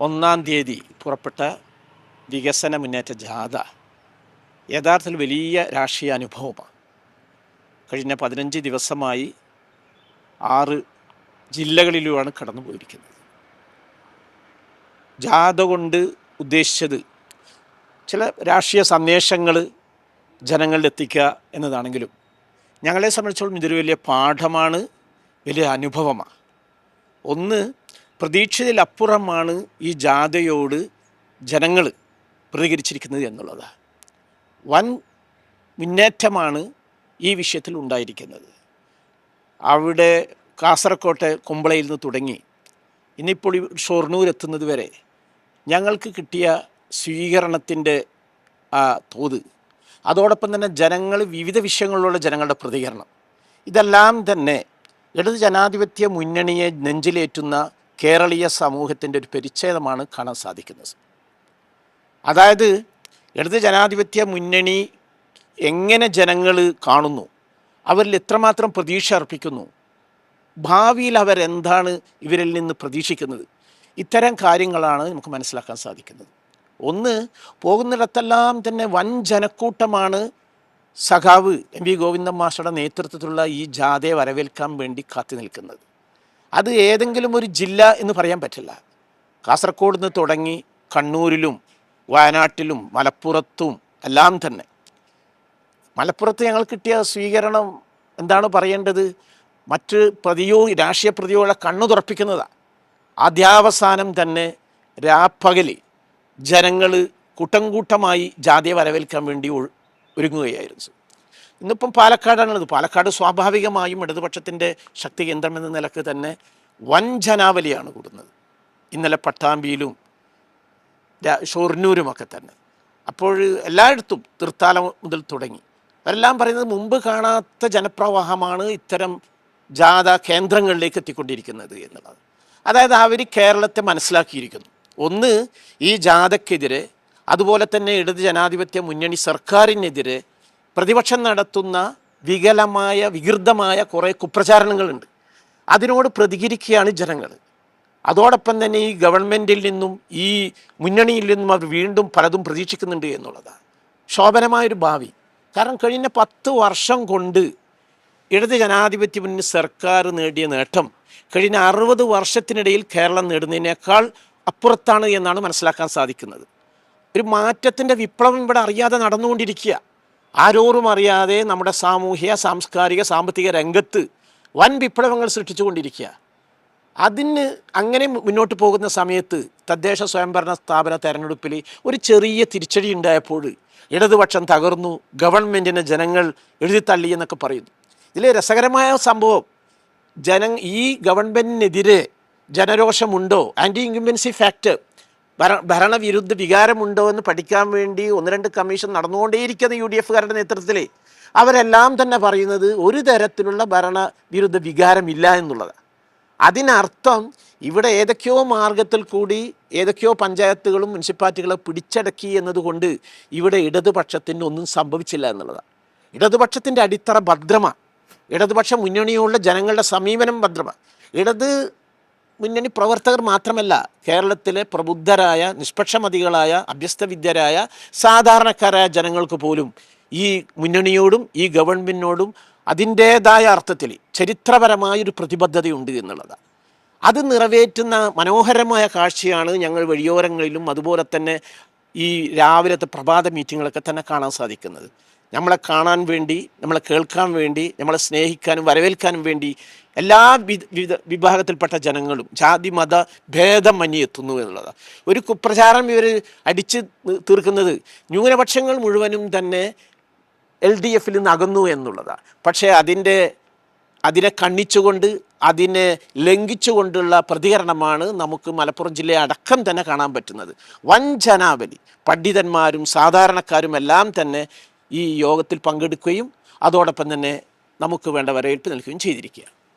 1-ാം തീയതി പുറപ്പെട്ട വികസന മുന്നേറ്റ ജാഥ യഥാർത്ഥത്തിൽ വലിയ രാഷ്ട്രീയ അനുഭവമാണ്. കഴിഞ്ഞ 15 ദിവസമായി 6 ജില്ലകളിലുമാണ് കടന്നു പോയിരിക്കുന്നത്. ജാഥ കൊണ്ട് ഉദ്ദേശിച്ചത് ചില രാഷ്ട്രീയ സന്ദേശങ്ങൾ ജനങ്ങളിൽ എത്തിക്കുക എന്നതാണെങ്കിലും ഞങ്ങളെ സംബന്ധിച്ചോളം ഇതൊരു വലിയ പാഠമാണ്, വലിയ അനുഭവമാണ്. ഒന്ന്, പ്രതീക്ഷിച്ചതിലപ്പുറമാണ് ഈ ജാഥയോട് ജനങ്ങൾ പ്രതികരിച്ചിരിക്കുന്നത് എന്നുള്ളതാണ്. വൻ മുന്നേറ്റമാണ് ഈ വിഷയത്തിൽ ഉണ്ടായിരിക്കുന്നത്. അവിടെ കാസർകോട്ടെ കുമ്പളയിൽ നിന്ന് തുടങ്ങി ഇന്നിപ്പോൾ ഷൊർണൂർ എത്തുന്നത് വരെ ഞങ്ങൾക്ക് കിട്ടിയ സ്വീകരണത്തിൻ്റെ തോത്, അതോടൊപ്പം തന്നെ ജനങ്ങൾ വിവിധ വിഷയങ്ങളിലുള്ള ജനങ്ങളുടെ പ്രതികരണം, ഇതെല്ലാം തന്നെ ഇടത് ജനാധിപത്യ മുന്നണിയെ നെഞ്ചിലേറ്റുന്ന കേരളീയ സമൂഹത്തിൻ്റെ ഒരു പരിച്ഛേദമാണ് കാണാൻ സാധിക്കുന്നത്. അതായത് ഇടത് ജനാധിപത്യ മുന്നണി എങ്ങനെ ജനങ്ങൾ കാണുന്നു, അവരിൽ എത്രമാത്രം പ്രതീക്ഷ അർപ്പിക്കുന്നു, ഭാവിയിൽ അവരെന്താണ് ഇവരിൽ നിന്ന് പ്രതീക്ഷിക്കുന്നത്, ഇത്തരം കാര്യങ്ങളാണ് നമുക്ക് മനസ്സിലാക്കാൻ സാധിക്കുന്നത്. ഒന്ന്, പോകുന്നിടത്തെല്ലാം തന്നെ വൻ ജനക്കൂട്ടമാണ് സഖാവ് എം.വി. ഗോവിന്ദൻ മാസ്റ്ററുടെ നേതൃത്വത്തിലുള്ള ഈ ജാഥയെ വരവേൽക്കാൻ വേണ്ടി കാത്തു നിൽക്കുന്നത്. അത് ഏതെങ്കിലും ഒരു ജില്ല എന്ന് പറയാൻ പറ്റില്ല. കാസർഗോഡ് നിന്ന് തുടങ്ങി കണ്ണൂരിലും വയനാട്ടിലും മലപ്പുറത്തും എല്ലാം തന്നെ. മലപ്പുറത്ത് ഞങ്ങൾ കിട്ടിയ സ്വീകരണം എന്താണ് പറയേണ്ടത്, മറ്റ് രാഷ്ട്രീയ പ്രതിയോഗങ്ങളെ കണ്ണു തുറപ്പിക്കുന്നതാണ്. ആദ്യാവസാനം തന്നെ രാപ്പകൽ ജനങ്ങൾ കൂട്ടം കൂട്ടമായി ജാഥയെ വരവേൽക്കാൻ വേണ്ടി ഒരുങ്ങുകയായിരുന്നു. ഇന്നിപ്പം പാലക്കാടാണുള്ളത്. പാലക്കാട് സ്വാഭാവികമായും ഇടതുപക്ഷത്തിൻ്റെ ശക്തി കേന്ദ്രം എന്ന നിലക്ക് തന്നെ വൻ ജനാവലിയാണ് കൂടുന്നത്. ഇന്നലെ പട്ടാമ്പിയിലും ഷൊർണൂരുമൊക്കെ തന്നെ. അപ്പോൾ എല്ലായിടത്തും തീർത്ഥാലം മുതൽ തുടങ്ങി അവരെല്ലാം പറയുന്നത് മുമ്പ് കാണാത്ത ജനപ്രവാഹമാണ് ഇത്തരം ജാഥ കേന്ദ്രങ്ങളിലേക്ക് എത്തിക്കൊണ്ടിരിക്കുന്നത് എന്നുള്ളത്. അതായത് അവർ കേരളത്തെ മനസ്സിലാക്കിയിരിക്കുന്നു. ഒന്ന്, ഈ ജാഥയ്ക്കെതിരെ, അതുപോലെ തന്നെ ഇടത് ജനാധിപത്യ മുന്നണി സർക്കാരിനെതിരെ പ്രതിപക്ഷം നടത്തുന്ന വികൃതമായ കുറേ കുപ്രചാരണങ്ങളുണ്ട്. അതിനോട് പ്രതികരിക്കുകയാണ് ജനങ്ങൾ. അതോടൊപ്പം തന്നെ ഈ ഗവൺമെൻറ്റിൽ നിന്നും ഈ മുന്നണിയിൽ നിന്നും അവർ വീണ്ടും പലതും പ്രതീക്ഷിക്കുന്നുണ്ട് എന്നുള്ളതാണ്. ശോഭനമായൊരു ഭാവി. കാരണം കഴിഞ്ഞ 10 വർഷം കൊണ്ട് ഇടത് ജനാധിപത്യ മുന്നണി സർക്കാർ നേടിയ നേട്ടം കഴിഞ്ഞ 60 വർഷത്തിനിടയിൽ കേരളം നേടുന്നതിനേക്കാൾ അപ്പുറത്താണ് എന്നാണ് മനസ്സിലാക്കാൻ സാധിക്കുന്നത്. ഒരു മാറ്റത്തിൻ്റെ വിപ്ലവം ഇവിടെ അറിയാതെ നടന്നുകൊണ്ടിരിക്കുക. ആരോരും അറിയാതെ നമ്മുടെ സാമൂഹ്യ, സാംസ്കാരിക, സാമ്പത്തിക രംഗത്ത് വൻ വിപ്ലവങ്ങൾ സൃഷ്ടിച്ചുകൊണ്ടിരിക്കുക. അതിന് അങ്ങനെ മുന്നോട്ട് പോകുന്ന സമയത്ത് തദ്ദേശ സ്വയംഭരണ സ്ഥാപന തെരഞ്ഞെടുപ്പിൽ ഒരു ചെറിയ തിരിച്ചടി ഉണ്ടായപ്പോൾ ഇടതുപക്ഷം തകർന്നു, ഗവൺമെൻറ്റിനെ ജനങ്ങൾ എഴുതിത്തള്ളി എന്നൊക്കെ പറയുന്നു. ഇതിൽ രസകരമായ സംഭവം, ഈ ഗവൺമെൻറ്റിനെതിരെ ജനരോഷമുണ്ടോ, ആൻറ്റി ഇൻകംബൻസി ഫാക്ടർ, ഭരണവിരുദ്ധ വികാരമുണ്ടോ എന്ന് പഠിക്കാൻ വേണ്ടി 1-2 കമ്മീഷൻ നടന്നുകൊണ്ടേയിരിക്കുന്ന UDF-കാരുടെ നേതൃത്വത്തിൽ അവരെല്ലാം തന്നെ പറയുന്നത് ഒരു തരത്തിലുള്ള ഭരണവിരുദ്ധ വികാരമില്ല എന്നുള്ളതാണ്. അതിനർത്ഥം ഇവിടെ ഏതൊക്കെയോ മാർഗത്തിൽ കൂടി ഏതൊക്കെയോ പഞ്ചായത്തുകളും മുനിസിപ്പാലിറ്റികളും പിടിച്ചടക്കി എന്നതുകൊണ്ട് ഇവിടെ ഇടതുപക്ഷത്തിന് ഒന്നും സംഭവിച്ചില്ല എന്നുള്ളതാണ്. ഇടതുപക്ഷത്തിൻ്റെ അടിത്തറ ഭദ്രമാണ്. ഇടതുപക്ഷ മുന്നണിയുള്ള ജനങ്ങളുടെ സമീപനം ഭദ്രമാണ്. ഇടത് മുന്നണി പ്രവർത്തകർ മാത്രമല്ല, കേരളത്തിലെ പ്രബുദ്ധരായ, നിഷ്പക്ഷമതികളായ, അഭ്യസ്തവിദ്യരായ സാധാരണക്കാരായ ജനങ്ങൾക്ക് പോലും ഈ മുന്നണിയോടും ഈ ഗവൺമെൻറ്റിനോടും അതിൻ്റേതായ അർത്ഥത്തിൽ ചരിത്രപരമായൊരു പ്രതിബദ്ധതയുണ്ട് എന്നുള്ളതാണ്. അത് നിറവേറ്റുന്ന മനോഹരമായ കാഴ്ചയാണ് ഞങ്ങൾ വഴിയോരങ്ങളിലും അതുപോലെ തന്നെ ഈ രാവിലത്തെ പ്രഭാത മീറ്റിങ്ങുകളൊക്കെ തന്നെ കാണാൻ സാധിക്കുന്നത്. നമ്മളെ കാണാൻ വേണ്ടി, നമ്മളെ കേൾക്കാൻ വേണ്ടി, നമ്മളെ സ്നേഹിക്കാനും വരവേൽക്കാനും വേണ്ടി എല്ലാ വിഭാഗത്തിൽപ്പെട്ട ജനങ്ങളും ജാതി മത ഭേദമന്യേ എത്തുന്നു എന്നുള്ളതാണ്. ഒരു കുപ്രചാരം ഇവർ അടിച്ച് തീർക്കുന്നത് ന്യൂനപക്ഷങ്ങൾ മുഴുവനും തന്നെ LDF-ൽ നിന്ന് അകന്നു എന്നുള്ളതാണ്. പക്ഷേ അതിനെ കണ്ണിച്ചുകൊണ്ട്, അതിനെ ലംഘിച്ചുകൊണ്ടുള്ള പ്രതികരണമാണ് നമുക്ക് മലപ്പുറം ജില്ലയെ അടക്കം തന്നെ കാണാൻ പറ്റുന്നത്. വൻ ജനാവലി, പണ്ഡിതന്മാരും സാധാരണക്കാരും എല്ലാം തന്നെ ഈ യോഗത്തിൽ പങ്കെടുക്കുകയും അതോടൊപ്പം തന്നെ നമുക്ക് വേണ്ട വരവേൽപ്പ് നൽകുകയും ചെയ്തിരിക്കുക.